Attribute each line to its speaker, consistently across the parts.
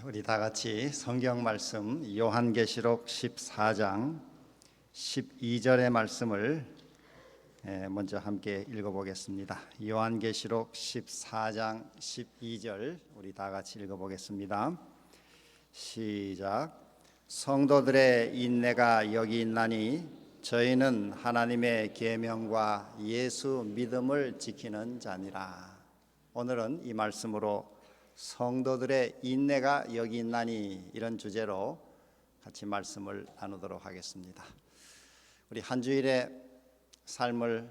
Speaker 1: 우리 다 같이 성경 말씀 요한계시록 14장 12절의 말씀을 먼저 함께 읽어보겠습니다. 요한계시록 14장 12절 우리 다 같이 읽어보겠습니다. 시작. 성도들의 인내가 여기 있나니 저희는 하나님의 계명과 예수 믿음을 지키는 자니라. 오늘은 이 말씀으로 성도들의 인내가 여기 있나니 이런 주제로 같이 말씀을 나누도록 하겠습니다. 우리 한 주일의 삶을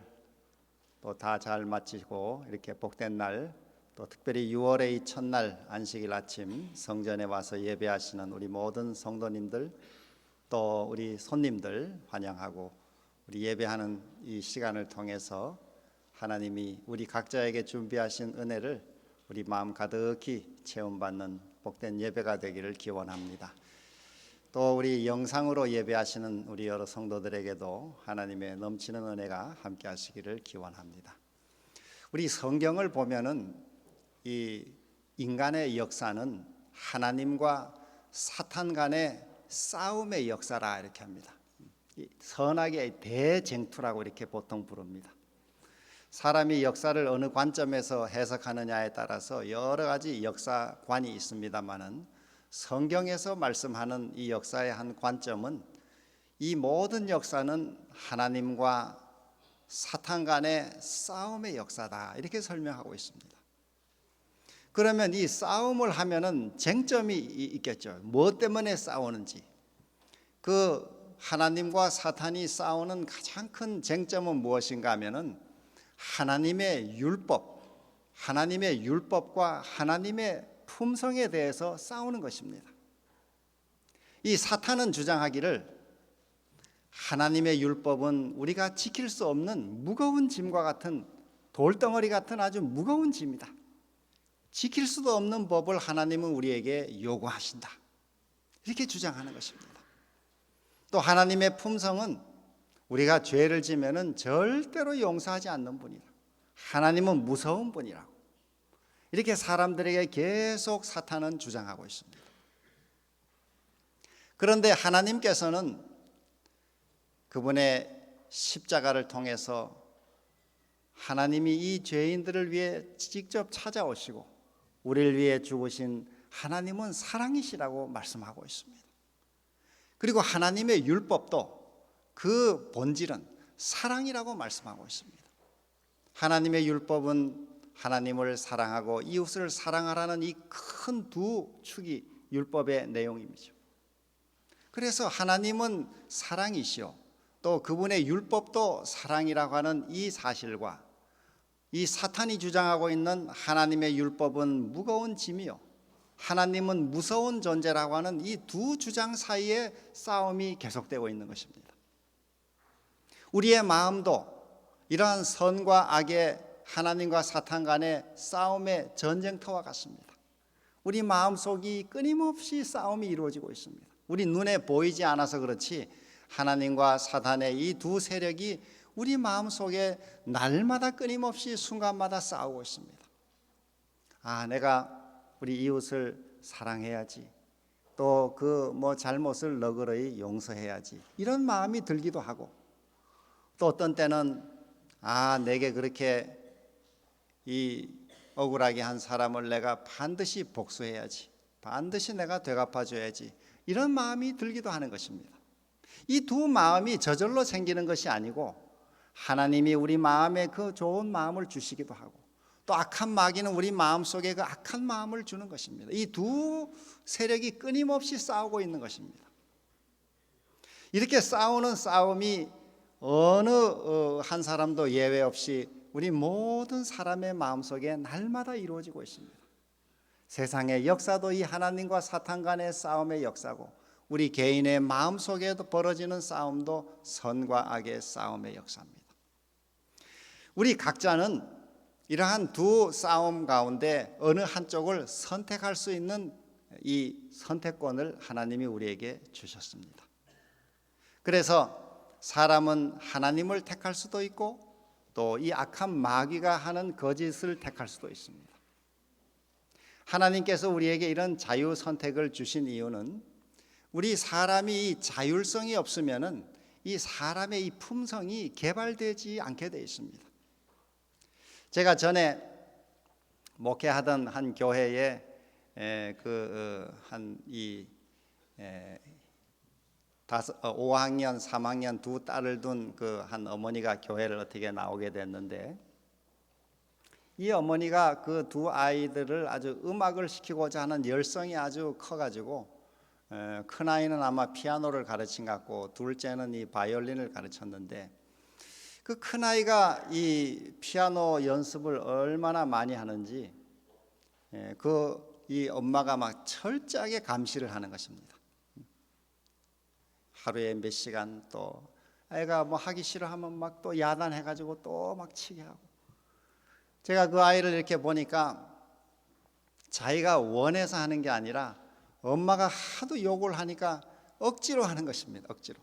Speaker 1: 또 다 잘 마치고 이렇게 복된 날, 또 특별히 6월의 이 첫날 안식일 아침 성전에 와서 예배하시는 우리 모든 성도님들, 또 우리 손님들 환영하고, 우리 예배하는 이 시간을 통해서 하나님이 우리 각자에게 준비하신 은혜를 우리 마음 가득히 체험받는 복된 예배가 되기를 기원합니다. 또 우리 영상으로 예배하시는 우리 여러 성도들에게도 하나님의 넘치는 은혜가 함께 하시기를 기원합니다. 우리 성경을 보면은 이 인간의 역사는 하나님과 사탄 간의 싸움의 역사라 이렇게 합니다. 선악의 대쟁투라고 이렇게 보통 부릅니다. 사람이 역사를 어느 관점에서 해석하느냐에 따라서 여러 가지 역사관이 있습니다만은, 성경에서 말씀하는 이 역사의 한 관점은 이 모든 역사는 하나님과 사탄 간의 싸움의 역사다 이렇게 설명하고 있습니다. 그러면 이 싸움을 하면은 쟁점이 있겠죠. 무엇 때문에 싸우는지. 그 하나님과 사탄이 싸우는 가장 큰 쟁점은 무엇인가 하면은 하나님의 율법과 하나님의 품성에 대해서 싸우는 것입니다. 이 사탄은 주장하기를 하나님의 율법은 우리가 지킬 수 없는 무거운 짐과 같은, 돌덩어리 같은 아주 무거운 짐이다. 지킬 수도 없는 법을 하나님은 우리에게 요구하신다. 이렇게 주장하는 것입니다. 또 하나님의 품성은 우리가 죄를 지면은 절대로 용서하지 않는 분이다. 하나님은 무서운 분이라고. 이렇게 사람들에게 계속 사탄은 주장하고 있습니다. 그런데 하나님께서는 그분의 십자가를 통해서 하나님이 이 죄인들을 위해 직접 찾아오시고 우리를 위해 죽으신 하나님은 사랑이시라고 말씀하고 있습니다. 그리고 하나님의 율법도 그 본질은 사랑이라고 말씀하고 있습니다. 하나님의 율법은 하나님을 사랑하고 이웃을 사랑하라는 이 큰 두 축이 율법의 내용이죠. 그래서 하나님은 사랑이시오, 또 그분의 율법도 사랑이라고 하는 이 사실과 이 사탄이 주장하고 있는 하나님의 율법은 무거운 짐이요, 하나님은 무서운 존재라고 하는 이 두 주장 사이에 싸움이 계속되고 있는 것입니다. 우리의 마음도 이러한 선과 악의 하나님과 사탄 간의 싸움의 전쟁터와 같습니다. 우리 마음속이 끊임없이 싸움이 이루어지고 있습니다. 우리 눈에 보이지 않아서 그렇지 하나님과 사탄의 이 두 세력이 우리 마음속에 날마다 끊임없이 순간마다 싸우고 있습니다. 내가 우리 이웃을 사랑해야지, 또 그 잘못을 너그러이 용서해야지, 이런 마음이 들기도 하고, 또 어떤 때는 내게 그렇게 이 억울하게 한 사람을 내가 반드시 복수해야지, 반드시 내가 되갚아줘야지, 이런 마음이 들기도 하는 것입니다. 이 두 마음이 저절로 생기는 것이 아니고 하나님이 우리 마음에 그 좋은 마음을 주시기도 하고, 또 악한 마귀는 우리 마음속에 그 악한 마음을 주는 것입니다. 이 두 세력이 끊임없이 싸우고 있는 것입니다. 이렇게 싸우는 싸움이 어느 한 사람도 예외 없이 우리 모든 사람의 마음속에 날마다 이루어지고 있습니다. 세상의 역사도 이 하나님과 사탄 간의 싸움의 역사고, 우리 개인의 마음속에도 벌어지는 싸움도 선과 악의 싸움의 역사입니다. 우리 각자는 이러한 두 싸움 가운데 어느 한쪽을 선택할 수 있는 이 선택권을 하나님이 우리에게 주셨습니다. 그래서 사람은 하나님을 택할 수도 있고 또 이 악한 마귀가 하는 거짓을 택할 수도 있습니다. 하나님께서 우리에게 이런 자유 선택을 주신 이유는 우리 사람이 이 자율성이 없으면은 이 사람의 이 품성이 개발되지 않게 되어 있습니다. 제가 전에 목회하던 한 교회에 한이 5학년, 3학년 두 딸을 둔 그 한 어머니가 교회를 어떻게 나오게 됐는데, 이 어머니가 그 두 아이들을 아주 음악을 시키고자 하는 열성이 아주 커가지고, 큰 아이는 아마 피아노를 가르친 것 같고 둘째는 이 바이올린을 가르쳤는데, 그 큰 아이가 이 피아노 연습을 얼마나 많이 하는지 이 엄마가 막 철저하게 감시를 하는 것입니다. 하루에 몇 시간, 또 아이가 뭐 하기 싫어하면 막 또 야단해가지고 또 막 치게 하고. 제가 그 아이를 이렇게 보니까 자기가 원해서 하는 게 아니라 엄마가 하도 욕을 하니까 억지로 하는 것입니다. 억지로.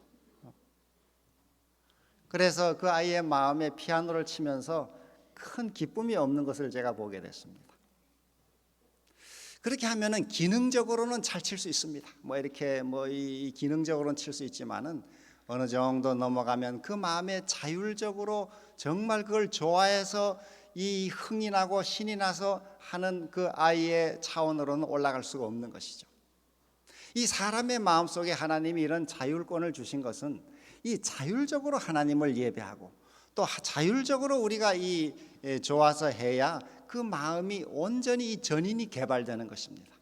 Speaker 1: 그래서 그 아이의 마음에 피아노를 치면서 큰 기쁨이 없는 것을 제가 보게 됐습니다. 그렇게 하면은 기능적으로는 잘 칠 수 있습니다. 뭐 이렇게 이 기능적으로는 칠 수 있지만은 어느 정도 넘어가면 그 마음에 자율적으로 정말 그걸 좋아해서 이 흥이 나고 신이 나서 하는 그 아이의 차원으로는 올라갈 수가 없는 것이죠. 이 사람의 마음속에 하나님이 이런 자율권을 주신 것은 이 자율적으로 하나님을 예배하고 또 자율적으로 우리가 이 좋아서 해야 그 마음이 온전히 이 전인이 개발되는 것입니다.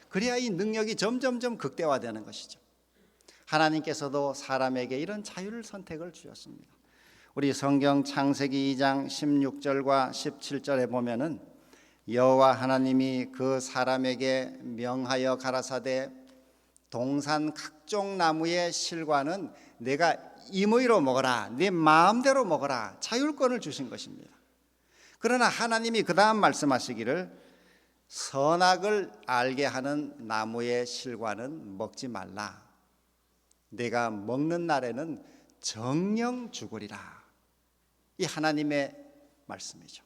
Speaker 1: 그래야 이 능력이 점점점 극대화되는 것이죠. 하나님께서도 사람에게 이런 자율 선택을 주셨습니다. 우리 성경 창세기 2장 16절과 17절에 보면은 여호와 하나님이 그 사람에게 명하여 가라사대 동산 각종 나무의 실과는 내가 임의로 먹어라, 네 마음대로 먹어라, 자율권을 주신 것입니다. 그러나 하나님이 그 다음 말씀하시기를 선악을 알게 하는 나무의 실과는 먹지 말라, 내가 먹는 날에는 정령 죽으리라. 이 하나님의 말씀이죠.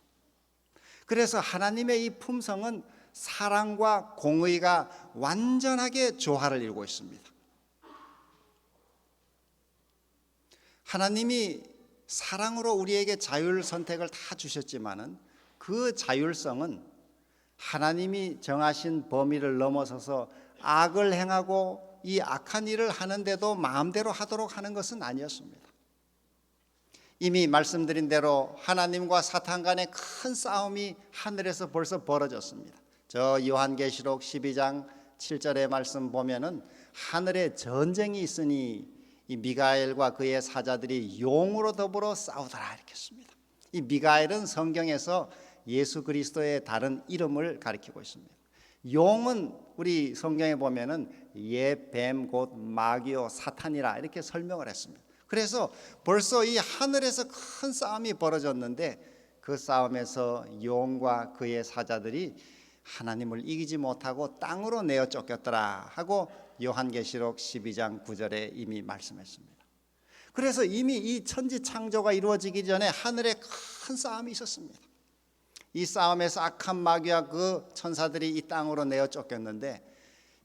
Speaker 1: 그래서 하나님의 이 품성은 사랑과 공의가 완전하게 조화를 이루고 있습니다. 하나님이 사랑으로 우리에게 자율 선택을 다 주셨지만은 그 자율성은 하나님이 정하신 범위를 넘어서서 악을 행하고 이 악한 일을 하는데도 마음대로 하도록 하는 것은 아니었습니다. 이미 말씀드린 대로 하나님과 사탄 간의 큰 싸움이 하늘에서 벌써 벌어졌습니다. 저 요한계시록 12장 7절의 말씀 보면은 하늘에 전쟁이 있으니 이 미가엘과 그의 사자들이 용으로 더불어 싸우더라 이렇게 씁니다. 이 미가엘은 성경에서 예수 그리스도의 다른 이름을 가리키고 있습니다. 용은 우리 성경에 보면은 뱀 곧 마귀요 사탄이라 이렇게 설명을 했습니다. 그래서 벌써 이 하늘에서 큰 싸움이 벌어졌는데 그 싸움에서 용과 그의 사자들이 하나님을 이기지 못하고 땅으로 내어 쫓겼더라 하고 요한계시록 12장 9절에 이미 말씀했습니다. 그래서 이미 이 천지 창조가 이루어지기 전에 하늘에 큰 싸움이 있었습니다. 이 싸움에서 악한 마귀와 그 천사들이 이 땅으로 내어 쫓겼는데,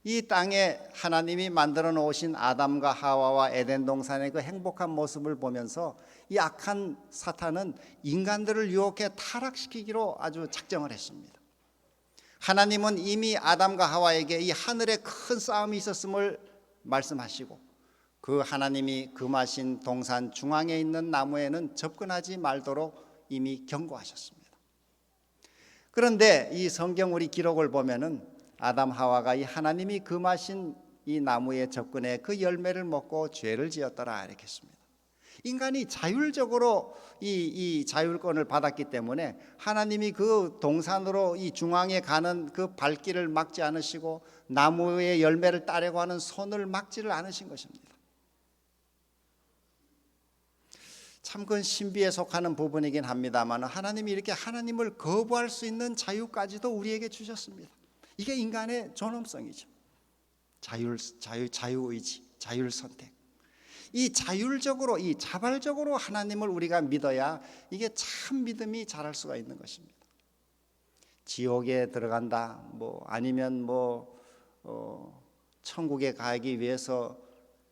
Speaker 1: 이 땅에 하나님이 만들어 놓으신 아담과 하와와 에덴 동산의 그 행복한 모습을 보면서 이 악한 사탄은 인간들을 유혹해 타락시키기로 아주 작정을 했습니다. 하나님은 이미 아담과 하와에게 이 하늘에 큰 싸움이 있었음을 말씀하시고 그 하나님이 금하신 동산 중앙에 있는 나무에는 접근하지 말도록 이미 경고하셨습니다. 그런데 이 성경 우리 기록을 보면은 아담 하와가 이 하나님이 금하신 이 나무에 접근해 그 열매를 먹고 죄를 지었더라 이렇게 했습니다. 인간이 자율적으로 이 자율권을 받았기 때문에 하나님이 그 동산으로 이 중앙에 가는 그 발길을 막지 않으시고 나무의 열매를 따려고 하는 손을 막지를 않으신 것입니다. 참 그건 신비에 속하는 부분이긴 합니다만 하나님이 이렇게 하나님을 거부할 수 있는 자유까지도 우리에게 주셨습니다. 이게 인간의 존엄성이죠. 자유의지, 자율선택. 이 자율적으로, 이 자발적으로 하나님을 우리가 믿어야 이게 참 믿음이 자랄 수가 있는 것입니다. 지옥에 들어간다, 아니면 천국에 가기 위해서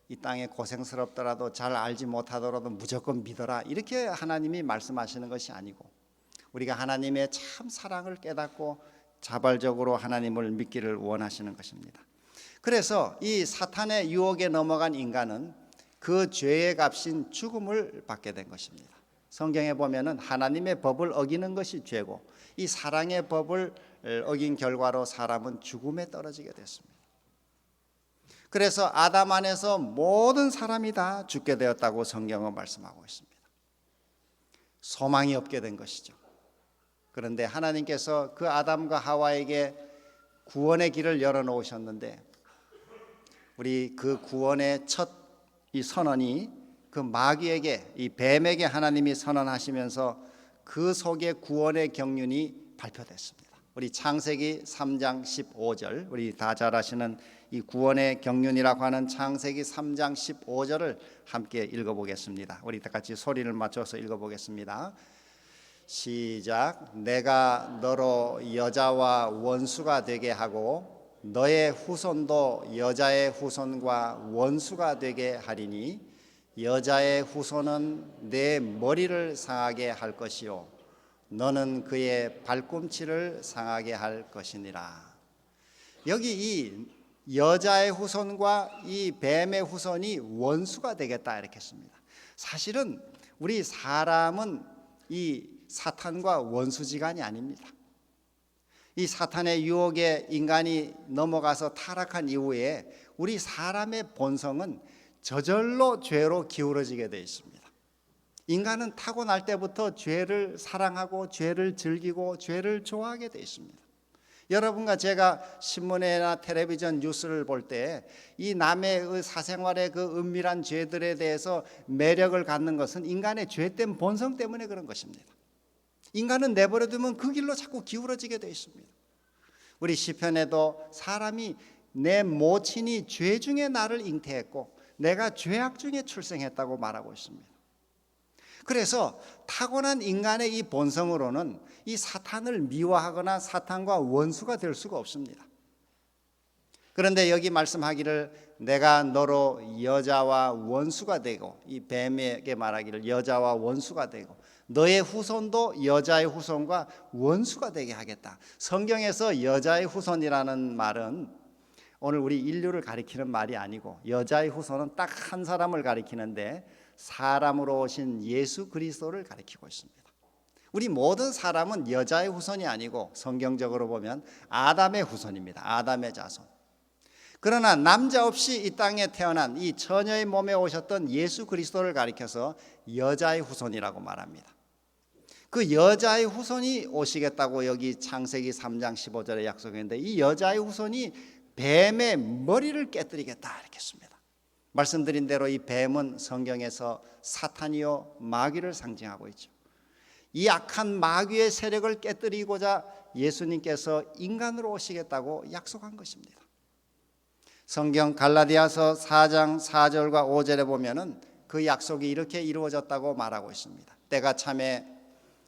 Speaker 1: 이 땅에 고생스럽더라도 잘 알지 못하더라도 무조건 믿어라, 이렇게 하나님이 말씀하시는 것이 아니고, 우리가 하나님의 참 사랑을 깨닫고 자발적으로 하나님을 믿기를 원하시는 것입니다. 그래서 이 사탄의 유혹에 넘어간 인간은 그 죄의 값인 죽음을 받게 된 것입니다. 성경에 보면은 하나님의 법을 어기는 것이 죄고, 이 사랑의 법을 어긴 결과로 사람은 죽음에 떨어지게 됐습니다. 그래서 아담 안에서 모든 사람이 다 죽게 되었다고 성경은 말씀하고 있습니다. 소망이 없게 된 것이죠. 그런데 하나님께서 그 아담과 하와에게 구원의 길을 열어놓으셨는데, 우리 그 구원의 첫 이 선언이 그 마귀에게, 이 뱀에게 하나님이 선언하시면서 그 속에 구원의 경륜이 발표됐습니다. 우리 창세기 3장 15절, 우리 다 잘 아시는 이 구원의 경륜이라고 하는 창세기 3장 15절을 함께 읽어보겠습니다. 우리 다 같이 소리를 맞춰서 읽어보겠습니다. 시작. 내가 너로 여자와 원수가 되게 하고 너의 후손도 여자의 후손과 원수가 되게 하리니 여자의 후손은 내 머리를 상하게 할 것이요 너는 그의 발꿈치를 상하게 할 것이니라. 여기 이 여자의 후손과 이 뱀의 후손이 원수가 되겠다 이렇게 했습니다. 사실은 우리 사람은 이 사탄과 원수지간이 아닙니다. 이 사탄의 유혹에 인간이 넘어가서 타락한 이후에 우리 사람의 본성은 저절로 죄로 기울어지게 되어 있습니다. 인간은 타고날 때부터 죄를 사랑하고 죄를 즐기고 죄를 좋아하게 되어 있습니다. 여러분과 제가 신문이나 텔레비전 뉴스를 볼 때 이 남의 사생활의 그 은밀한 죄들에 대해서 매력을 갖는 것은 인간의 죄된 본성 때문에 그런 것입니다. 인간은 내버려두면 그 길로 자꾸 기울어지게 되어 있습니다. 우리 시편에도 사람이 내 모친이 죄 중에 나를 잉태했고 내가 죄악 중에 출생했다고 말하고 있습니다. 그래서 타고난 인간의 이 본성으로는 이 사탄을 미워하거나 사탄과 원수가 될 수가 없습니다. 그런데 여기 말씀하기를 내가 너로 여자와 원수가 되고, 이 뱀에게 말하기를 여자와 원수가 되고 너의 후손도 여자의 후손과 원수가 되게 하겠다. 성경에서 여자의 후손이라는 말은 오늘 우리 인류를 가리키는 말이 아니고 여자의 후손은 딱 한 사람을 가리키는데 사람으로 오신 예수 그리스도를 가리키고 있습니다. 우리 모든 사람은 여자의 후손이 아니고 성경적으로 보면 아담의 후손입니다. 아담의 자손. 그러나 남자 없이 이 땅에 태어난 이 처녀의 몸에 오셨던 예수 그리스도를 가리켜서 여자의 후손이라고 말합니다. 그 여자의 후손이 오시겠다고 여기 창세기 3장 15절에 약속했는데, 이 여자의 후손이 뱀의 머리를 깨뜨리겠다 이렇게 했습니다. 말씀드린 대로 이 뱀은 성경에서 사탄이요 마귀를 상징하고 있죠. 이 악한 마귀의 세력을 깨뜨리고자 예수님께서 인간으로 오시겠다고 약속한 것입니다. 성경 갈라디아서 4장 4절과 5절에 보면은 그 약속이 이렇게 이루어졌다고 말하고 있습니다. 때가 참에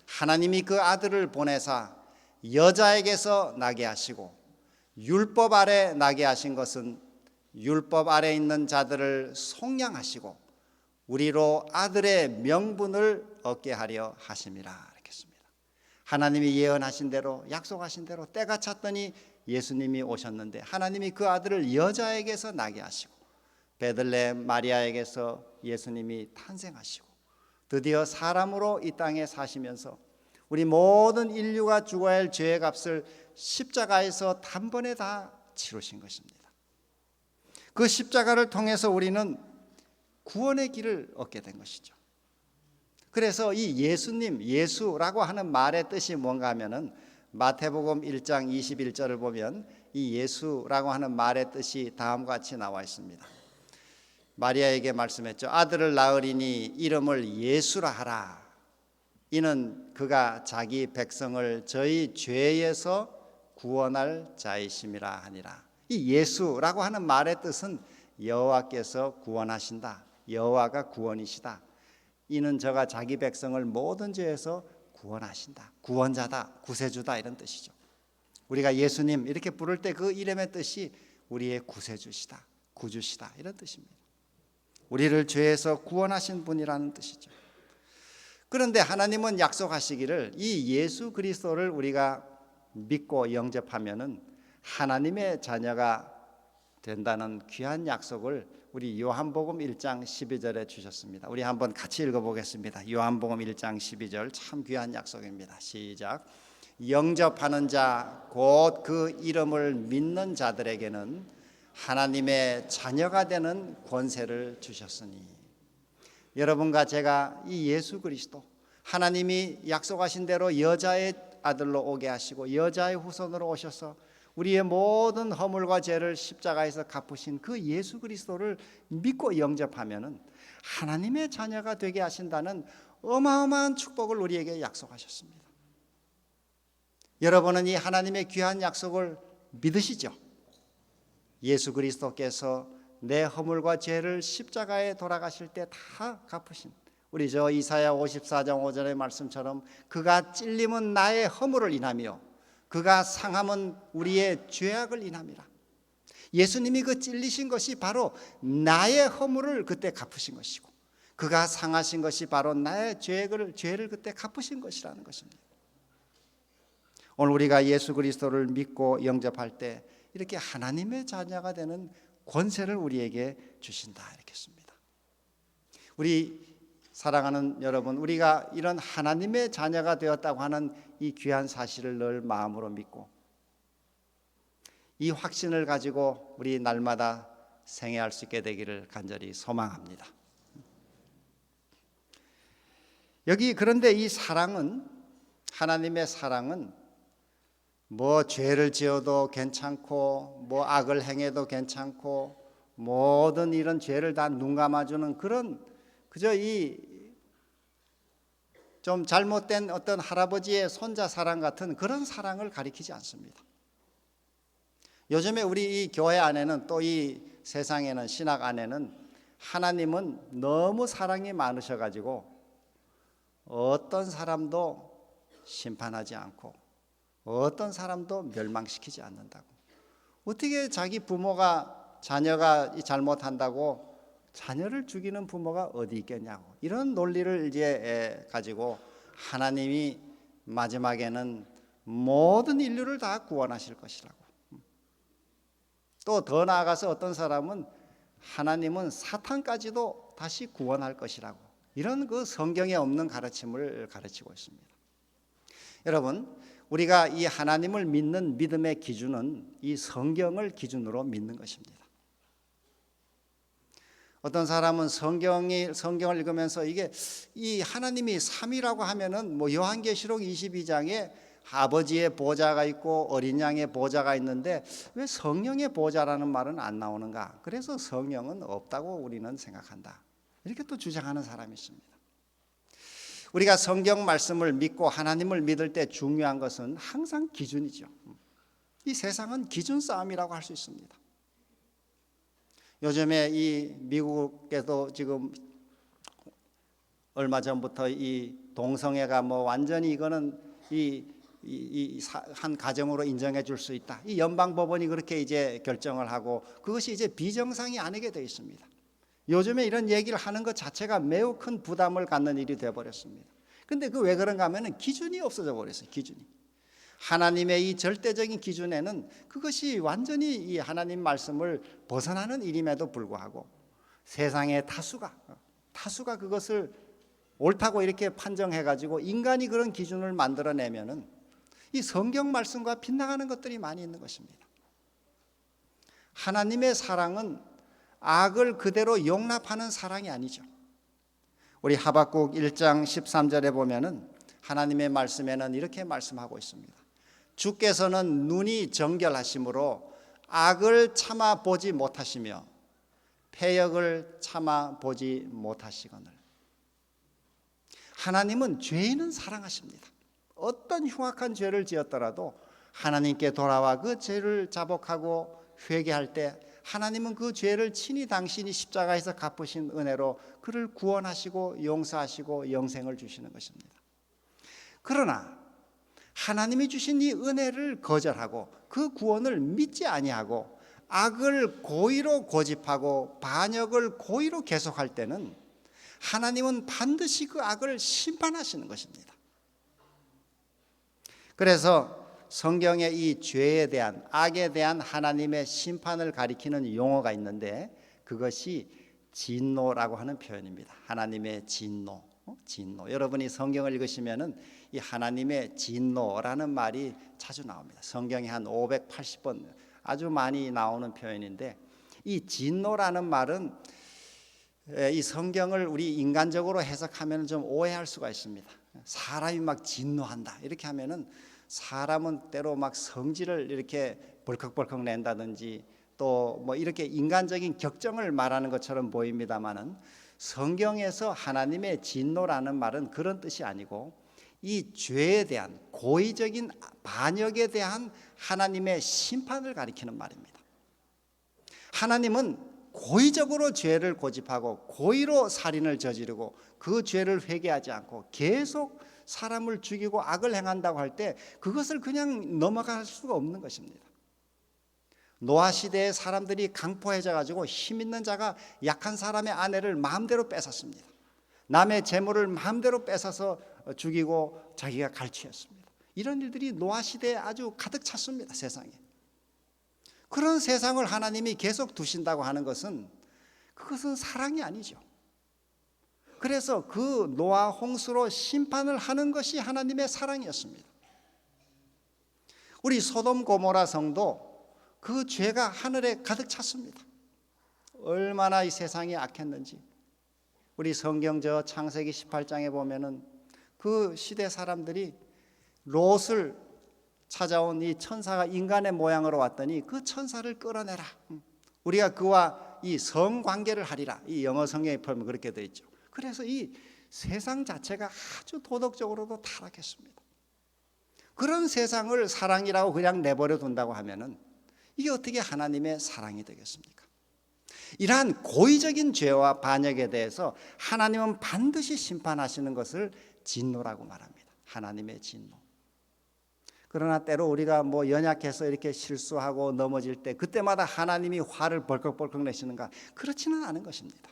Speaker 1: 하나님이 그 아들을 보내사 여자에게서 나게 하시고 율법 아래 나게 하신 것은 율법 아래 있는 자들을 속량하시고 우리로 아들의 명분을 얻게 하려 하심이라 이렇게 했습니다. 하나님이 예언하신 대로, 약속하신 대로 때가 찼더니 예수님이 오셨는데 하나님이 그 아들을 여자에게서 나게 하시고 베들레헴 마리아에게서 예수님이 탄생하시고 드디어 사람으로 이 땅에 사시면서 우리 모든 인류가 죽어야 할 죄의 값을 십자가에서 단번에 다 치르신 것입니다. 그 십자가를 통해서 우리는 구원의 길을 얻게 된 것이죠. 그래서 이 예수님, 예수라고 하는 말의 뜻이 뭔가 하면은 마태복음 1장 21절을 보면 이 예수라고 하는 말의 뜻이 다음과 같이 나와 있습니다. 마리아에게 말씀했죠. 아들을 낳으리니 이름을 예수라 하라. 이는 그가 자기 백성을 저희 죄에서 구원할 자이심이라 하니라. 이 예수라고 하는 말의 뜻은 여호와께서 구원하신다. 여호와가 구원이시다. 이는 저가 자기 백성을 모든 죄에서 구원하신다. 구원자다, 구세주다 이런 뜻이죠. 우리가 예수님 이렇게 부를 때 그 이름의 뜻이 우리의 구세주시다, 구주시다 이런 뜻입니다. 우리를 죄에서 구원하신 분이라는 뜻이죠. 그런데 하나님은 약속하시기를 이 예수 그리스도를 우리가 믿고 영접하면은 하나님의 자녀가 된다는 귀한 약속을 우리 요한복음 1장 12절에 주셨습니다. 우리 한번 같이 읽어보겠습니다. 요한복음 1장 12절 참 귀한 약속입니다. 시작. 영접하는 자 곧 그 이름을 믿는 자들에게는 하나님의 자녀가 되는 권세를 주셨으니. 여러분과 제가 이 예수 그리스도 하나님이 약속하신 대로 여자의 아들로 오게 하시고 여자의 후손으로 오셔서 우리의 모든 허물과 죄를 십자가에서 갚으신 그 예수 그리스도를 믿고 영접하면은 하나님의 자녀가 되게 하신다는 어마어마한 축복을 우리에게 약속하셨습니다. 여러분은 이 하나님의 귀한 약속을 믿으시죠? 예수 그리스도께서 내 허물과 죄를 십자가에 돌아가실 때 다 갚으신 우리 이사야 54장 5절의 말씀처럼 그가 찔림은 나의 허물을 인하며 그가 상함은 우리의 죄악을 인함이라. 예수님이 그 찔리신 것이 바로 나의 허물을 그때 갚으신 것이고 그가 상하신 것이 바로 나의 죄를 그때 갚으신 것이라는 것입니다. 오늘 우리가 예수 그리스도를 믿고 영접할 때 이렇게 하나님의 자녀가 되는 권세를 우리에게 주신다 이렇게 씁니다. 우리 사랑하는 여러분, 우리가 이런 하나님의 자녀가 되었다고 하는 이 귀한 사실을 늘 마음으로 믿고 이 확신을 가지고 우리 날마다 생애할 수 있게 되기를 간절히 소망합니다. 그런데 이 사랑은, 하나님의 사랑은 뭐 죄를 지어도 괜찮고 뭐 악을 행해도 괜찮고 모든 이런 죄를 다 눈 감아주는 그런 그저 이 좀 잘못된 어떤 할아버지의 손자 사랑 같은 그런 사랑을 가리키지 않습니다. 요즘에 우리 이 교회 안에는 또 이 세상에는 신학 안에는 하나님은 너무 사랑이 많으셔가지고 어떤 사람도 심판하지 않고 어떤 사람도 멸망시키지 않는다고. 어떻게 자기 부모가 자녀가 잘못한다고 자녀를 죽이는 부모가 어디 있겠냐고. 이런 논리를 이제 가지고 하나님이 마지막에는 모든 인류를 다 구원하실 것이라고. 또 더 나아가서 어떤 사람은 하나님은 사탄까지도 다시 구원할 것이라고. 이런 그 성경에 없는 가르침을 가르치고 있습니다. 여러분, 우리가 이 하나님을 믿는 믿음의 기준은 이 성경을 기준으로 믿는 것입니다. 어떤 사람은 성경을 읽으면서 이 하나님이 삼위라고 하면은 뭐 요한계시록 22장에 아버지의 보좌가 있고 어린 양의 보좌가 있는데 왜 성령의 보좌라는 말은 안 나오는가? 그래서 성령은 없다고 우리는 생각한다. 이렇게 또 주장하는 사람이 있습니다. 우리가 성경 말씀을 믿고 하나님을 믿을 때 중요한 것은 항상 기준이죠. 이 세상은 기준 싸움이라고 할 수 있습니다. 요즘에 이 미국에도 지금 얼마 전부터 이 동성애가 뭐 완전히 이거는 한 가정으로 인정해 줄 수 있다. 이 연방법원이 그렇게 이제 결정을 하고 그것이 이제 비정상이 아니게 되어 있습니다. 요즘에 이런 얘기를 하는 것 자체가 매우 큰 부담을 갖는 일이 되어버렸습니다. 그런데 왜 그런가 하면 기준이 없어져 버렸어요. 기준이. 하나님의 이 절대적인 기준에는 그것이 완전히 이 하나님 말씀을 벗어나는 일임에도 불구하고 세상의 다수가 그것을 옳다고 이렇게 판정해가지고 인간이 그런 기준을 만들어내면은 이 성경 말씀과 빗나가는 것들이 많이 있는 것입니다. 하나님의 사랑은 악을 그대로 용납하는 사랑이 아니죠. 우리 하박국 1장 13절에 보면은 하나님의 말씀에는 이렇게 말씀하고 있습니다. 주께서는 눈이 정결하심으로 악을 참아 보지 못하시며 패역을 참아 보지 못하시거늘. 하나님은 죄인은 사랑하십니다. 어떤 흉악한 죄를 지었더라도 하나님께 돌아와 그 죄를 자복하고 회개할 때 하나님은 그 죄를 친히 당신이 십자가에서 갚으신 은혜로 그를 구원하시고 용서하시고 영생을 주시는 것입니다. 그러나 하나님이 주신 이 은혜를 거절하고 그 구원을 믿지 아니하고 악을 고의로 고집하고 반역을 고의로 계속할 때는 하나님은 반드시 그 악을 심판하시는 것입니다. 그래서 성경에 이 죄에 대한, 악에 대한 하나님의 심판을 가리키는 용어가 있는데 그것이 진노라고 하는 표현입니다. 하나님의 진노. 진노. 여러분이 성경을 읽으시면은 이 하나님의 진노라는 말이 자주 나옵니다. 성경에 한 580번 아주 많이 나오는 표현인데, 이 진노라는 말은 이 성경을 우리 인간적으로 해석하면 좀 오해할 수가 있습니다. 사람이 막 진노한다 이렇게 하면은 사람은 때로 막 성질을 이렇게 벌컥벌컥 낸다든지 또 뭐 이렇게 인간적인 격정을 말하는 것처럼 보입니다만은, 성경에서 하나님의 진노라는 말은 그런 뜻이 아니고 이 죄에 대한 고의적인 반역에 대한 하나님의 심판을 가리키는 말입니다. 하나님은 고의적으로 죄를 고집하고 고의로 살인을 저지르고 그 죄를 회개하지 않고 계속 사람을 죽이고 악을 행한다고 할 때 그것을 그냥 넘어갈 수가 없는 것입니다. 노아 시대의 사람들이 강포해져 가지고 힘 있는 자가 약한 사람의 아내를 마음대로 뺏었습니다. 남의 재물을 마음대로 뺏어서 죽이고 자기가 갈취했습니다. 이런 일들이 노아 시대에 아주 가득 찼습니다. 세상에. 그런 세상을 하나님이 계속 두신다고 하는 것은 그것은 사랑이 아니죠. 그래서 그 노아 홍수로 심판을 하는 것이 하나님의 사랑이었습니다. 우리 소돔 고모라 성도 그 죄가 하늘에 가득 찼습니다. 얼마나 이 세상이 악했는지. 우리 성경 저 창세기 18장에 보면은 그 시대 사람들이 롯을 찾아온 이 천사가 인간의 모양으로 왔더니 그 천사를 끌어내라. 우리가 그와 이 성관계를 하리라. 이 영어 성경에 보면 그렇게 되어 있죠. 그래서 이 세상 자체가 아주 도덕적으로도 타락했습니다. 그런 세상을 사랑이라고 그냥 내버려 둔다고 하면은 이게 어떻게 하나님의 사랑이 되겠습니까? 이러한 고의적인 죄와 반역에 대해서 하나님은 반드시 심판하시는 것을 진노라고 말합니다. 하나님의 진노. 그러나 때로 우리가 뭐 연약해서 이렇게 실수하고 넘어질 때 그때마다 하나님이 화를 벌컥벌컥 내시는가? 그렇지는 않은 것입니다.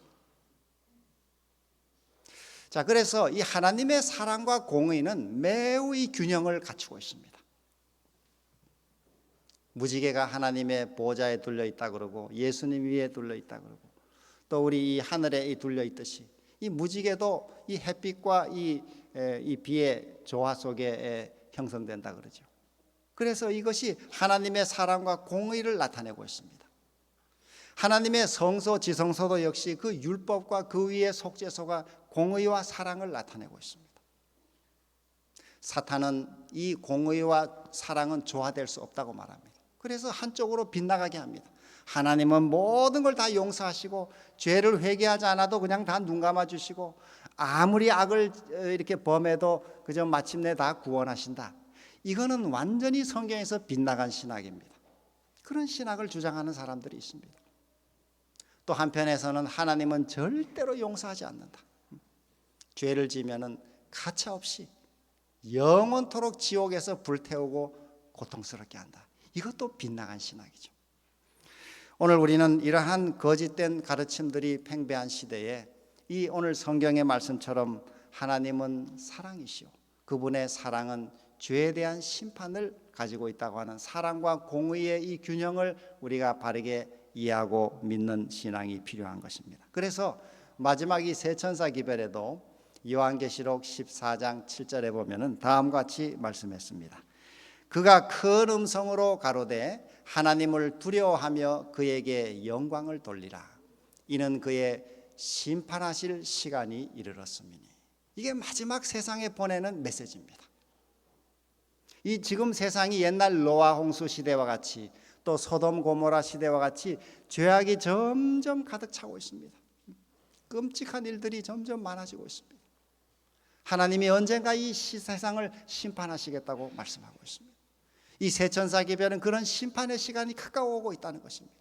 Speaker 1: 자, 그래서 이 하나님의 사랑과 공의는 매우 이 균형을 갖추고 있습니다. 무지개가 하나님의 보좌에 둘려 있다 그러고 예수님 위에 둘려 있다 그러고 또 우리 이 하늘에 둘려 있듯이 이 무지개도 이 햇빛과 이 비의 조화 속에 형성된다 그러죠. 그래서 이것이 하나님의 사랑과 공의를 나타내고 있습니다. 하나님의 성소 지성소도 역시 그 율법과 그 위의 속죄소가 공의와 사랑을 나타내고 있습니다. 사탄은 이 공의와 사랑은 조화될 수 없다고 말합니다. 그래서 한쪽으로 빗나가게 합니다. 하나님은 모든 걸 다 용서하시고 죄를 회개하지 않아도 그냥 다 눈 감아주시고 아무리 악을 이렇게 범해도 그저 마침내 다 구원하신다. 이거는 완전히 성경에서 빗나간 신학입니다. 그런 신학을 주장하는 사람들이 있습니다. 또 한편에서는 하나님은 절대로 용서하지 않는다. 죄를 지면은 가차없이 영원토록 지옥에서 불태우고 고통스럽게 한다. 이것도 빗나간 신학이죠. 오늘 우리는 이러한 거짓된 가르침들이 팽배한 시대에 이 오늘 성경의 말씀처럼 하나님은 사랑이시오. 그분의 사랑은 죄에 대한 심판을 가지고 있다고 하는 사랑과 공의의 이 균형을 우리가 바르게 이해하고 믿는 신앙이 필요한 것입니다. 그래서 마지막 이 세천사 기별에도 요한계시록 14장 7절에 보면은 다음과 같이 말씀했습니다. 그가 큰 음성으로 가로되 하나님을 두려워하며 그에게 영광을 돌리라. 이는 그의 심판하실 시간이 이르렀음이니. 이게 마지막 세상에 보내는 메시지입니다. 이 지금 세상이 옛날 노아 홍수 시대와 같이 또 소돔 고모라 시대와 같이 죄악이 점점 가득 차고 있습니다. 끔찍한 일들이 점점 많아지고 있습니다. 하나님이 언젠가 이 세상을 심판하시겠다고 말씀하고 있습니다. 이 세천사 기별은 그런 심판의 시간이 가까워오고 있다는 것입니다.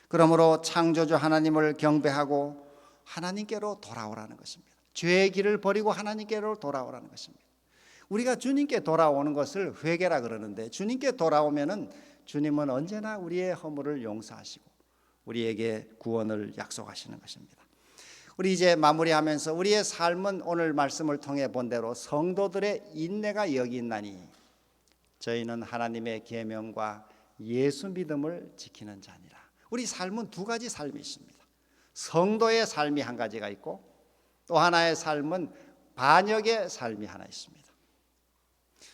Speaker 1: 그러므로 창조주 하나님을 경배하고 하나님께로 돌아오라는 것입니다. 죄의 길을 버리고 하나님께로 돌아오라는 것입니다. 우리가 주님께 돌아오는 것을 회개라 그러는데, 주님께 돌아오면은 주님은 언제나 우리의 허물을 용서하시고 우리에게 구원을 약속하시는 것입니다. 우리 이제 마무리하면서 우리의 삶은 오늘 말씀을 통해 본 대로 성도들의 인내가 여기 있나니 저희는 하나님의 계명과 예수 믿음을 지키는 자니라. 우리 삶은 두 가지 삶이 있습니다. 성도의 삶이 한 가지가 있고 또 하나의 삶은 반역의 삶이 하나 있습니다.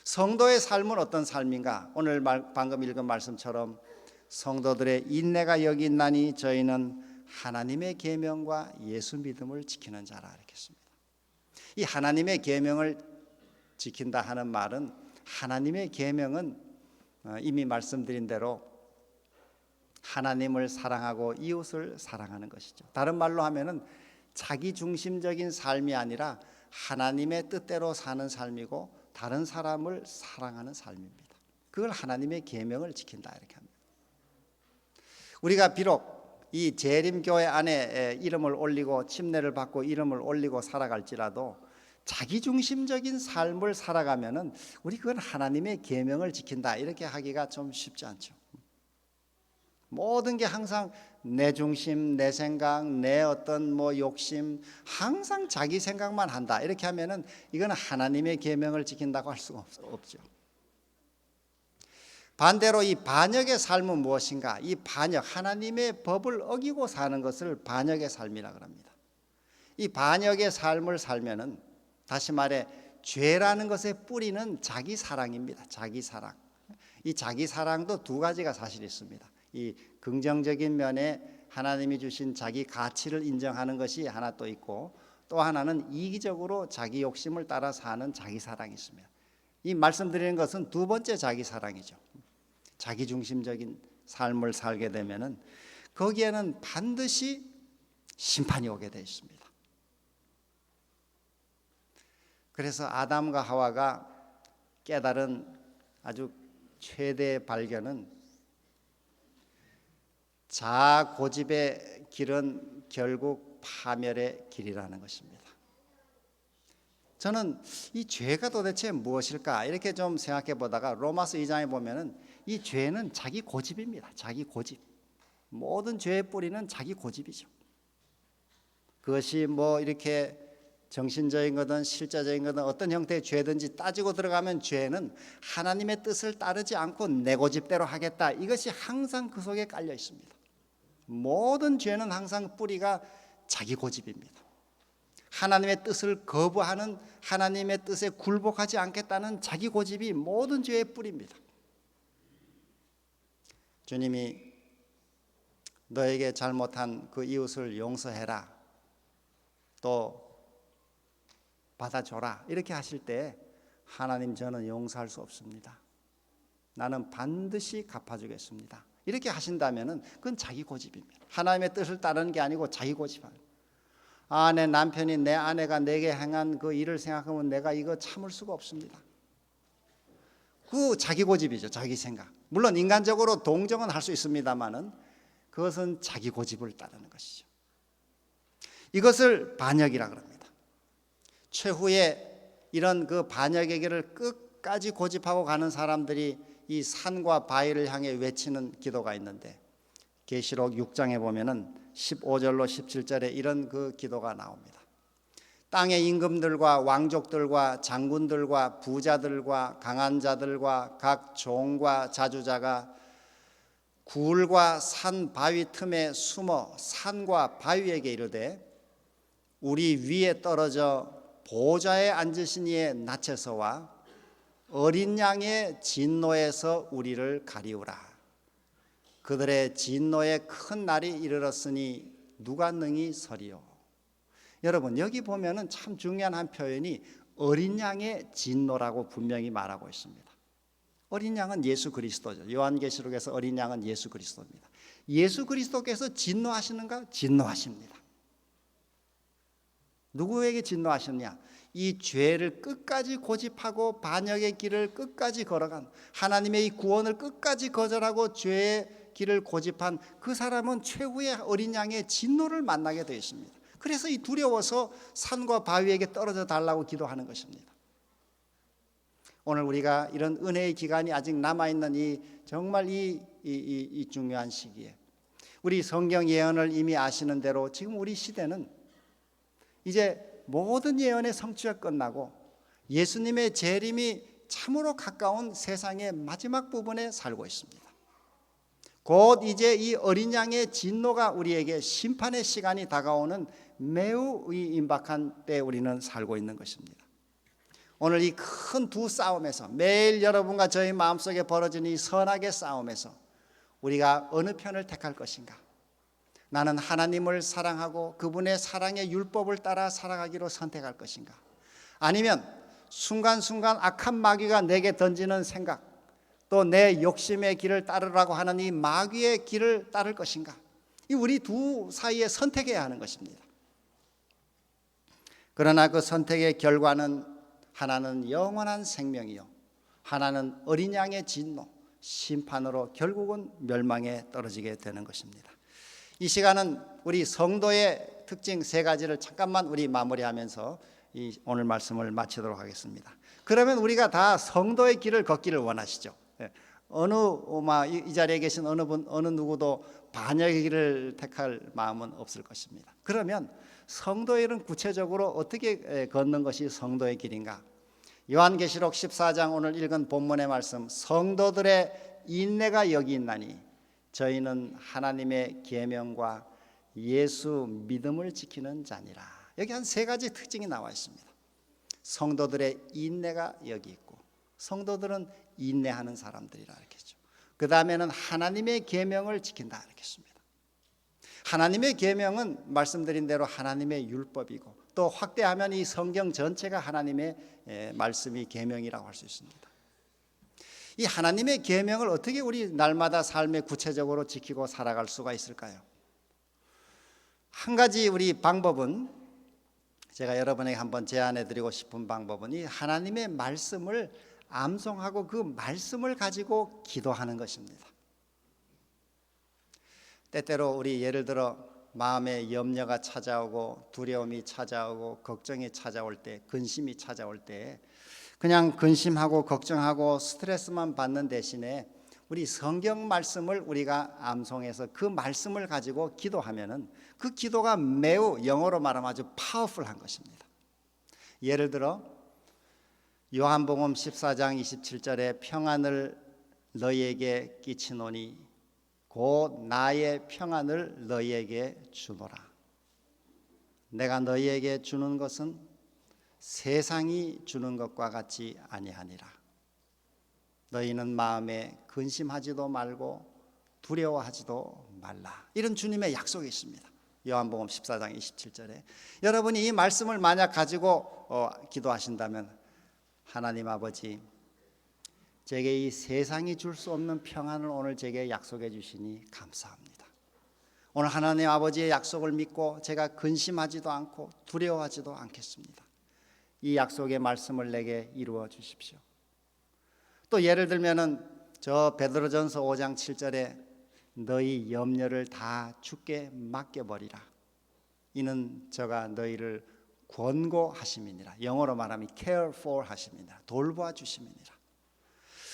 Speaker 1: 성도의 삶은 어떤 삶인가? 오늘 방금 읽은 말씀처럼 성도들의 인내가 여기 있나니 저희는 하나님의 계명과 예수 믿음을 지키는 자라 이렇게 했습니다. 이 하나님의 계명을 지킨다 하는 말은, 하나님의 계명은 이미 말씀드린 대로 하나님을 사랑하고 이웃을 사랑하는 것이죠. 다른 말로 하면은 자기 중심적인 삶이 아니라 하나님의 뜻대로 사는 삶이고 다른 사람을 사랑하는 삶입니다. 그걸 하나님의 계명을 지킨다 이렇게 합니다. 우리가 비록 이 재림교회 안에 이름을 올리고 침례를 받고 이름을 올리고 살아갈지라도 자기중심적인 삶을 살아가면은 우리 그건 하나님의 계명을 지킨다 이렇게 하기가 좀 쉽지 않죠. 모든 게 항상 내 중심, 내 생각, 내 어떤 욕심, 항상 자기 생각만 한다 이렇게 하면은 이건 하나님의 계명을 지킨다고 할 수가 없죠. 반대로 이 반역의 삶은 무엇인가? 이 반역, 하나님의 법을 어기고 사는 것을 반역의 삶이라고 합니다. 이 반역의 삶을 살면은 다시 말해 죄라는 것의 뿌리는 자기 사랑입니다. 자기 사랑. 이 자기 사랑도 두 가지가 사실 있습니다. 이 긍정적인 면에 하나님이 주신 자기 가치를 인정하는 것이 하나 또 있고, 또 하나는 이기적으로 자기 욕심을 따라 사는 자기 사랑이 있습니다. 이 말씀드리는 것은 두 번째 자기 사랑이죠. 자기 중심적인 삶을 살게 되면은 거기에는 반드시 심판이 오게 되어 있습니다. 그래서 아담과 하와가 깨달은 아주 최대의 발견은 자아 고집의 길은 결국 파멸의 길이라는 것입니다. 저는 이 죄가 도대체 무엇일까 이렇게 좀 생각해 보다가 로마서 2장에 보면은 이 죄는 자기 고집입니다. 자기 고집. 모든 죄의 뿌리는 자기 고집이죠. 그것이 이렇게 정신적인 거든 실제적인 거든 어떤 형태의 죄든지 따지고 들어가면 죄는 하나님의 뜻을 따르지 않고 내 고집대로 하겠다. 이것이 항상 그 속에 깔려 있습니다. 모든 죄는 항상 뿌리가 자기 고집입니다. 하나님의 뜻을 거부하는, 하나님의 뜻에 굴복하지 않겠다는 자기 고집이 모든 죄의 뿌리입니다. 주님이 너에게 잘못한 그 이웃을 용서해라, 또 받아줘라 이렇게 하실 때 하나님 저는 용서할 수 없습니다. 나는 반드시 갚아주겠습니다. 이렇게 하신다면은 그건 자기 고집입니다. 하나님의 뜻을 따르는 게 아니고 자기 고집입니다. 내 남편이, 내 아내가 내게 행한 그 일을 생각하면 내가 이거 참을 수가 없습니다. 그 자기 고집이죠. 자기 생각. 물론 인간적으로 동정은 할 수 있습니다만은 그것은 자기 고집을 따르는 것이죠. 이것을 반역이라고 합니다. 최후에 이런 그 반역의 길을 끝까지 고집하고 가는 사람들이 이 산과 바위를 향해 외치는 기도가 있는데, 계시록 6장에 보면은 15절로 17절에 이런 그 기도가 나옵니다. 땅의 임금들과 왕족들과 장군들과 부자들과 강한 자들과 각 종과 자주자가 굴과 산 바위 틈에 숨어 산과 바위에게 이르되 우리 위에 떨어져 보좌에 앉으신 이의 낯에서와 어린 양의 진노에서 우리를 가리우라. 그들의 진노의 큰 날이 이르렀으니 누가 능히 서리요. 여러분 여기 보면은 참 중요한 한 표현이 어린 양의 진노라고 분명히 말하고 있습니다. 어린 양은 예수 그리스도죠. 요한계시록에서 어린 양은 예수 그리스도입니다. 예수 그리스도께서 진노하시는가? 진노하십니다. 누구에게 진노하셨냐? 이 죄를 끝까지 고집하고 반역의 길을 끝까지 걸어간, 하나님의 이 구원을 끝까지 거절하고 죄의 길을 고집한 그 사람은 최후의 어린 양의 진노를 만나게 되어 있습니다. 그래서 이 두려워서 산과 바위에게 떨어져 달라고 기도하는 것입니다. 오늘 우리가 이런 은혜의 기간이 아직 남아있는 이 정말 이 중요한 시기에 우리 성경 예언을 이미 아시는 대로 지금 우리 시대는 이제 모든 예언의 성취가 끝나고 예수님의 재림이 참으로 가까운 세상의 마지막 부분에 살고 있습니다. 곧 이제 이 어린 양의 진노가 우리에게 심판의 시간이 다가오는 매우 임박한 때에 우리는 살고 있는 것입니다. 오늘 이 큰 두 싸움에서 매일 여러분과 저희 마음속에 벌어지는 이 선악의 싸움에서 우리가 어느 편을 택할 것인가? 나는 하나님을 사랑하고 그분의 사랑의 율법을 따라 살아가기로 선택할 것인가? 아니면 순간순간 악한 마귀가 내게 던지는 생각, 또 내 욕심의 길을 따르라고 하는 이 마귀의 길을 따를 것인가? 이 우리 두 사이에 선택해야 하는 것입니다. 그러나 그 선택의 결과는 하나는 영원한 생명이요, 하나는 어린 양의 진노, 심판으로 결국은 멸망에 떨어지게 되는 것입니다. 이 시간은 우리 성도의 특징 세 가지를 잠깐만 우리 마무리하면서 이 오늘 말씀을 마치도록 하겠습니다. 그러면 우리가 다 성도의 길을 걷기를 원하시죠? 이 자리에 계신 어느 누구도 반역의 길을 택할 마음은 없을 것입니다. 그러면 성도의 길은 구체적으로 어떻게 걷는 것이 성도의 길인가? 요한계시록 14장 오늘 읽은 본문의 말씀, 성도들의 인내가 여기 있나니 저희는 하나님의 계명과 예수 믿음을 지키는 자니라. 여기 한 세 가지 특징이 나와 있습니다. 성도들의 인내가 여기 있고, 성도들은 인내하는 사람들이라 이렇게 했죠. 그 다음에는 하나님의 계명을 지킨다 이렇게 했습니다. 하나님의 계명은 말씀드린 대로 하나님의 율법이고, 또 확대하면 이 성경 전체가 하나님의 말씀이 계명이라고 할 수 있습니다. 이 하나님의 계명을 어떻게 우리 날마다 삶에 구체적으로 지키고 살아갈 수가 있을까요? 한 가지 우리 방법은, 제가 여러분에게 한번 제안해 드리고 싶은 방법은 이 하나님의 말씀을 암송하고 그 말씀을 가지고 기도하는 것입니다. 때때로 우리 예를 들어 마음에 염려가 찾아오고 두려움이 찾아오고 걱정이 찾아올 때, 근심이 찾아올 때 그냥 근심하고 걱정하고 스트레스만 받는 대신에 우리 성경 말씀을 우리가 암송해서 그 말씀을 가지고 기도하면은 그 기도가 매우, 영어로 말하면 아주 파워풀한 것입니다. 예를 들어 요한복음 14장 27절에 평안을 너희에게 끼치노니 곧 나의 평안을 너희에게 주노라. 내가 너희에게 주는 것은 세상이 주는 것과 같지 아니하니라. 너희는 마음에 근심하지도 말고 두려워하지도 말라. 이런 주님의 약속이 있습니다. 요한복음 14장 27절에 여러분이 이 말씀을 만약 가지고 기도하신다면, 하나님 아버지, 제게 이 세상이 줄 수 없는 평안을 오늘 제게 약속해 주시니 감사합니다. 오늘 하나님 아버지의 약속을 믿고 제가 근심하지도 않고 두려워하지도 않겠습니다. 이 약속의 말씀을 내게 이루어 주십시오. 또 예를 들면은 저 베드로전서 5장 7절에 너희 염려를 다 주께 맡겨버리라. 이는 저가 너희를 권고하심이니라. 영어로 말하면 care for 하심이니라. 돌보아 주심이니라.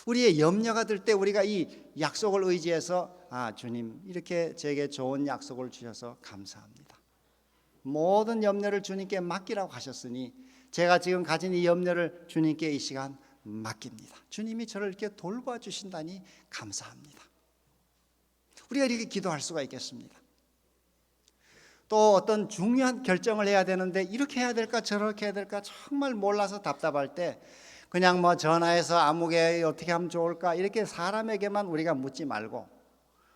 Speaker 1: 우리의 염려가 들 때 우리가 이 약속을 의지해서 주님 이렇게 제게 좋은 약속을 주셔서 감사합니다. 모든 염려를 주님께 맡기라고 하셨으니 제가 지금 가진 이 염려를 주님께 이 시간 맡깁니다. 주님이 저를 이렇게 돌봐 주신다니 감사합니다. 우리가 이렇게 기도할 수가 있겠습니다. 또 어떤 중요한 결정을 해야 되는데 이렇게 해야 될까 저렇게 해야 될까 정말 몰라서 답답할 때 그냥 전화해서 아무개 어떻게 하면 좋을까 이렇게 사람에게만 우리가 묻지 말고,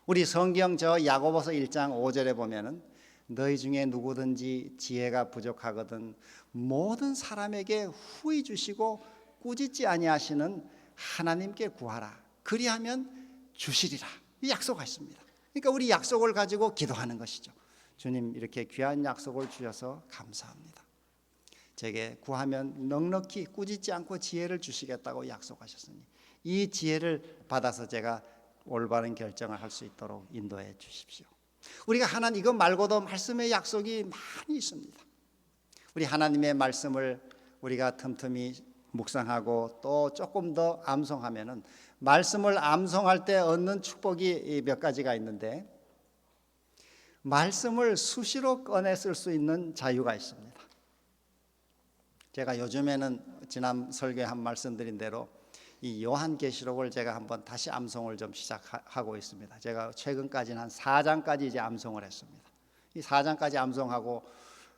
Speaker 1: 우리 성경 저 야고보서 1장 5절에 보면은 너희 중에 누구든지 지혜가 부족하거든 모든 사람에게 후히 주시고 꾸짖지 아니하시는 하나님께 구하라. 그리하면 주시리라. 이 약속하십니다. 그러니까 우리 약속을 가지고 기도하는 것이죠. 주님 이렇게 귀한 약속을 주셔서 감사합니다. 제게 구하면 넉넉히 꾸짖지 않고 지혜를 주시겠다고 약속하셨으니 이 지혜를 받아서 제가 올바른 결정을 할 수 있도록 인도해 주십시오. 우리가 하나님 이것 말고도 말씀의 약속이 많이 있습니다. 우리 하나님의 말씀을 우리가 틈틈이 묵상하고 또 조금 더 암송하면은 말씀을 암송할 때 얻는 축복이 몇 가지가 있는데, 말씀을 수시로 꺼내 쓸 수 있는 자유가 있습니다. 제가 요즘에는 지난 설교에 한 말씀드린 대로 이 요한계시록을 제가 한번 다시 암송을 좀 시작하고 있습니다. 제가 최근까지는 한 4장까지 이제 암송을 했습니다. 이 4장까지 암송하고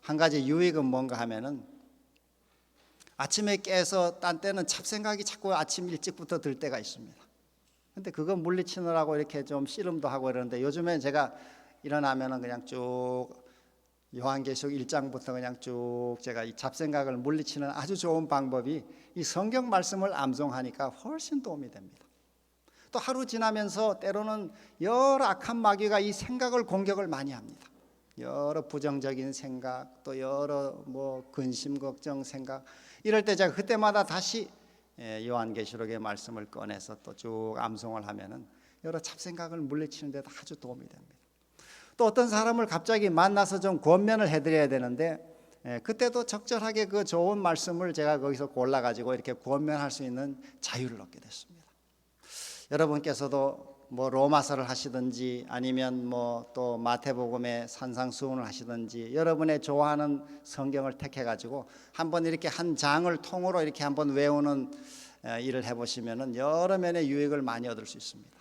Speaker 1: 한 가지 유익은 뭔가 하면은 아침에 깨서 딴 때는 잡생각이 자꾸 아침 일찍부터 들 때가 있습니다. 근데 그거 물리치느라고 이렇게 좀 씨름도 하고 이러는데, 요즘에 제가 일어나면은 그냥 쭉 요한계시록 1장부터 그냥 쭉 제가 이 잡생각을 물리치는 아주 좋은 방법이 이 성경 말씀을 암송하니까 훨씬 도움이 됩니다. 또 하루 지나면서 때로는 여러 악한 마귀가 이 생각을 공격을 많이 합니다. 여러 부정적인 생각, 또 여러 근심 걱정 생각, 이럴 때 제가 그때마다 다시 요한계시록의 말씀을 꺼내서 또 쭉 암송을 하면은 여러 잡생각을 물리치는 데도 아주 도움이 됩니다. 또 어떤 사람을 갑자기 만나서 좀 권면을 해드려야 되는데, 그때도 적절하게 그 좋은 말씀을 제가 거기서 골라가지고 이렇게 권면할 수 있는 자유를 얻게 됐습니다. 여러분께서도 로마서를 하시든지 아니면 또 마태복음의 산상수훈을 하시든지 여러분의 좋아하는 성경을 택해가지고 한번 이렇게 한 장을 통으로 이렇게 한번 외우는 일을 해보시면은 여러 면의 유익을 많이 얻을 수 있습니다.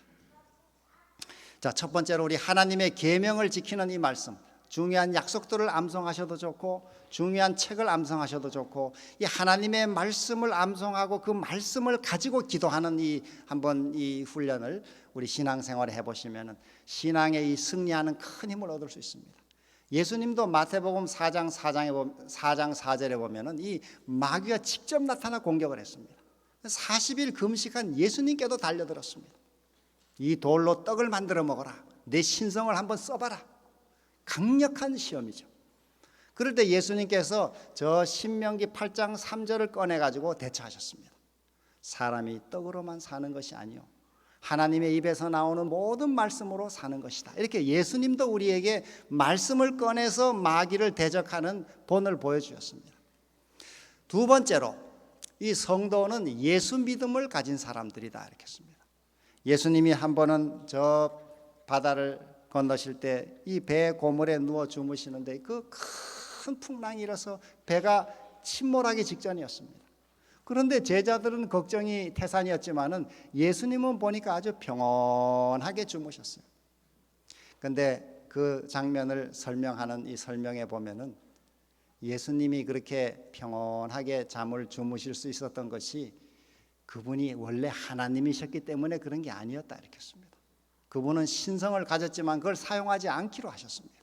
Speaker 1: 자, 첫 번째로 우리 하나님의 계명을 지키는 이 말씀, 중요한 약속들을 암송하셔도 좋고 중요한 책을 암송하셔도 좋고, 이 하나님의 말씀을 암송하고 그 말씀을 가지고 기도하는 한번 이 훈련을 우리 신앙생활에 해보시면은 신앙의 이 승리하는 큰 힘을 얻을 수 있습니다. 예수님도 마태복음 4장 4절에 보면은 이 마귀가 직접 나타나 공격을 했습니다. 40일 금식한 예수님께도 달려들었습니다. 이 돌로 떡을 만들어 먹어라, 내 신성을 한번 써봐라. 강력한 시험이죠. 그럴 때 예수님께서 저 신명기 8장 3절을 꺼내가지고 대처하셨습니다. 사람이 떡으로만 사는 것이 아니요 하나님의 입에서 나오는 모든 말씀으로 사는 것이다. 이렇게 예수님도 우리에게 말씀을 꺼내서 마귀를 대적하는 본을 보여주셨습니다. 두 번째로 이 성도는 예수 믿음을 가진 사람들이다 이렇게 했습니다. 예수님이 한 번은 저 바다를 건너실 때 이 배 고물에 누워 주무시는데 그 큰 풍랑이 일어서 배가 침몰하기 직전이었습니다. 그런데 제자들은 걱정이 태산이었지만은 예수님은 보니까 아주 평온하게 주무셨어요. 그런데 그 장면을 설명하는 이 설명에 보면은 예수님이 그렇게 평온하게 잠을 주무실 수 있었던 것이 그분이 원래 하나님이셨기 때문에 그런 게 아니었다 이렇게 했습니다. 그분은 신성을 가졌지만 그걸 사용하지 않기로 하셨습니다.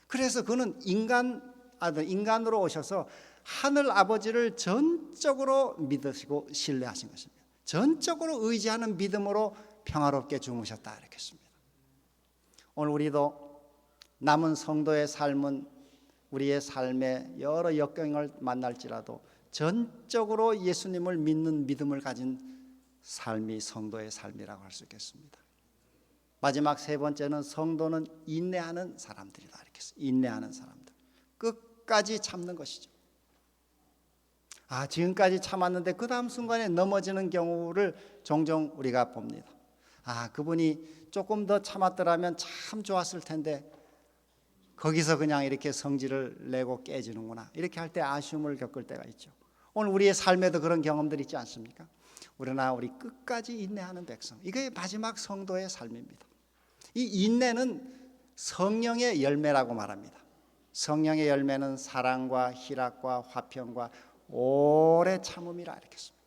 Speaker 1: 그래서 그는 인간으로 오셔서 하늘 아버지를 전적으로 믿으시고 신뢰하신 것입니다. 전적으로 의지하는 믿음으로 평화롭게 주무셨다 이렇게 했습니다. 오늘 우리도 남은 성도의 삶은 우리의 삶에 여러 역경을 만날지라도 전적으로 예수님을 믿는 믿음을 가진 삶이 성도의 삶이라고 할 수 있겠습니다. 마지막 세 번째는 성도는 인내하는 사람들이다 이렇게 했어요. 인내하는 사람들, 끝까지 참는 것이죠. 지금까지 참았는데 그 다음 순간에 넘어지는 경우를 종종 우리가 봅니다. 그분이 조금 더 참았더라면 참 좋았을 텐데 거기서 그냥 이렇게 성질을 내고 깨지는구나, 이렇게 할 때 아쉬움을 겪을 때가 있죠. 오늘 우리의 삶에도 그런 경험들이 있지 않습니까? 그러나 우리 끝까지 인내하는 백성, 이게 마지막 성도의 삶입니다. 이 인내는 성령의 열매라고 말합니다. 성령의 열매는 사랑과 희락과 화평과 오래 참음이라 이렇게 했습니다.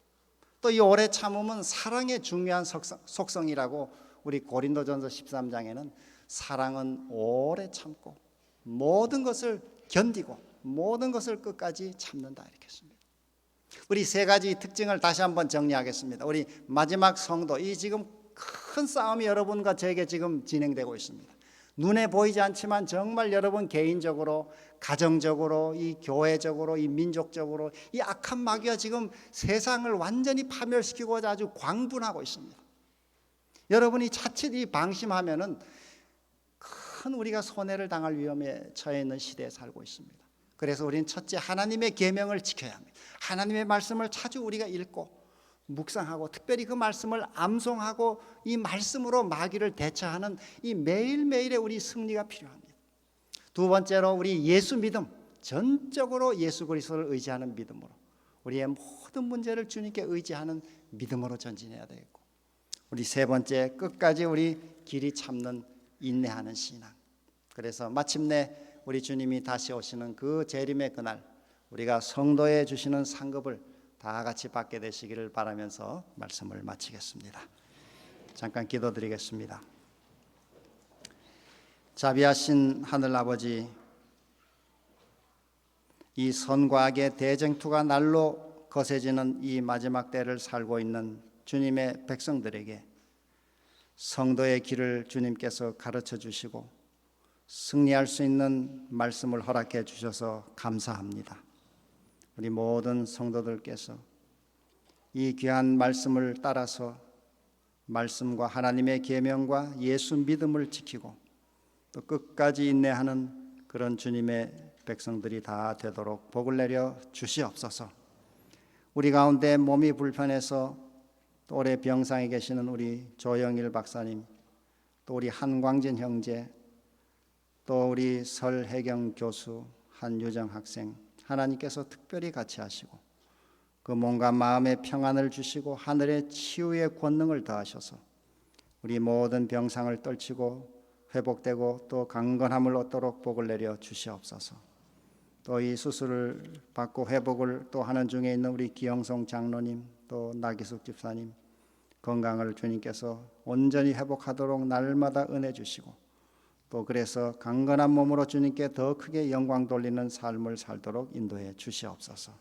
Speaker 1: 또 이 오래 참음은 사랑의 중요한 속성이라고 우리 고린도전서 13장에는 사랑은 오래 참고 모든 것을 견디고 모든 것을 끝까지 참는다 이렇게 했습니다. 우리 세 가지 특징을 다시 한번 정리하겠습니다. 우리 마지막 성도, 이 지금 큰 싸움이 여러분과 저에게 지금 진행되고 있습니다. 눈에 보이지 않지만 정말 여러분 개인적으로, 가정적으로, 이 교회적으로, 이 민족적으로 이 악한 마귀가 지금 세상을 완전히 파멸시키고자 아주 광분하고 있습니다. 여러분이 자칫 이 방심하면은 큰 우리가 손해를 당할 위험에 처해 있는 시대에 살고 있습니다. 그래서 우리는 첫째 하나님의 계명을 지켜야 합니다. 하나님의 말씀을 자주 우리가 읽고 묵상하고 특별히 그 말씀을 암송하고 이 말씀으로 마귀를 대처하는 이 매일매일의 우리 승리가 필요합니다. 두 번째로 우리 예수 믿음, 전적으로 예수 그리스도를 의지하는 믿음으로 우리의 모든 문제를 주님께 의지하는 믿음으로 전진해야 되겠고, 우리 세 번째 끝까지 우리 길이 참는 인내하는 신앙. 그래서 마침내 우리 주님이 다시 오시는 그 재림의 그날 우리가 성도에 주시는 상급을 다 같이 받게 되시기를 바라면서 말씀을 마치겠습니다. 잠깐 기도드리겠습니다. 자비하신 하늘아버지, 이 선과 악의 대쟁투가 날로 거세지는 이 마지막 때를 살고 있는 주님의 백성들에게 성도의 길을 주님께서 가르쳐 주시고 승리할 수 있는 말씀을 허락해 주셔서 감사합니다. 우리 모든 성도들께서 이 귀한 말씀을 따라서 말씀과 하나님의 계명과 예수 믿음을 지키고 또 끝까지 인내하는 그런 주님의 백성들이 다 되도록 복을 내려 주시옵소서. 우리 가운데 몸이 불편해서 또 올해 병상에 계시는 우리 조영일 박사님, 또 우리 한광진 형제, 또 우리 설혜경 교수, 한유정 학생, 하나님께서 특별히 같이 하시고 그 몸과 마음의 평안을 주시고 하늘의 치유의 권능을 더하셔서 우리 모든 병상을 떨치고 회복되고 또 강건함을 얻도록 복을 내려 주시옵소서. 또 이 수술을 받고 회복을 또 하는 중에 있는 우리 기영성 장로님, 또 나기숙 집사님 건강을 주님께서 온전히 회복하도록 날마다 은혜 주시고 또 그래서 강건한 몸으로 주님께 더 크게 영광 돌리는 삶을 살도록 인도해 주시옵소서.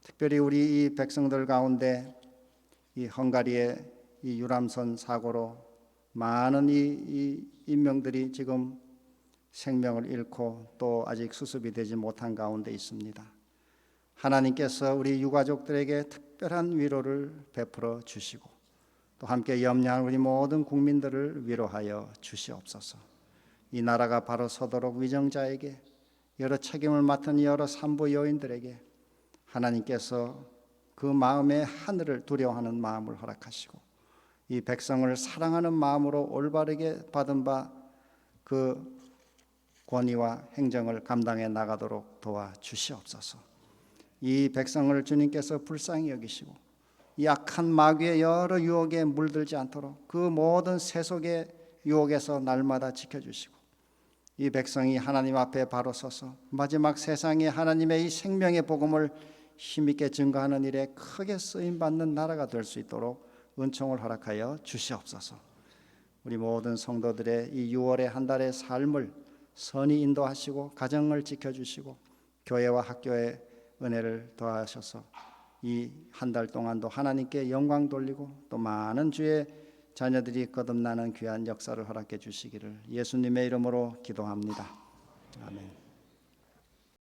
Speaker 1: 특별히 우리 이 백성들 가운데 이 헝가리의 이 유람선 사고로 많은 이 인명들이 지금 생명을 잃고 또 아직 수습이 되지 못한 가운데 있습니다. 하나님께서 우리 유가족들에게 특별한 위로를 베풀어 주시고 또 함께 염려하는 우리 모든 국민들을 위로하여 주시옵소서. 이 나라가 바로 서도록 위정자에게 여러 책임을 맡은 여러 산부 요인들에게 하나님께서 그 마음의 하늘을 두려워하는 마음을 허락하시고 이 백성을 사랑하는 마음으로 올바르게 받은 바 그 권위와 행정을 감당해 나가도록 도와주시옵소서. 이 백성을 주님께서 불쌍히 여기시고 약한 마귀의 여러 유혹에 물들지 않도록 그 모든 세속의 유혹에서 날마다 지켜주시고 이 백성이 하나님 앞에 바로 서서 마지막 세상에 하나님의 이 생명의 복음을 힘있게 증거하는 일에 크게 쓰임받는 나라가 될 수 있도록 은총을 허락하여 주시옵소서. 우리 모든 성도들의 이 6월의 한 달의 삶을 선히 인도하시고 가정을 지켜주시고 교회와 학교의 은혜를 더하셔서 이 한 달 동안도 하나님께 영광 돌리고 또 많은 주의 자녀들이 거듭나는 귀한 역사를 허락해 주시기를 예수님의 이름으로 기도합니다. 아멘.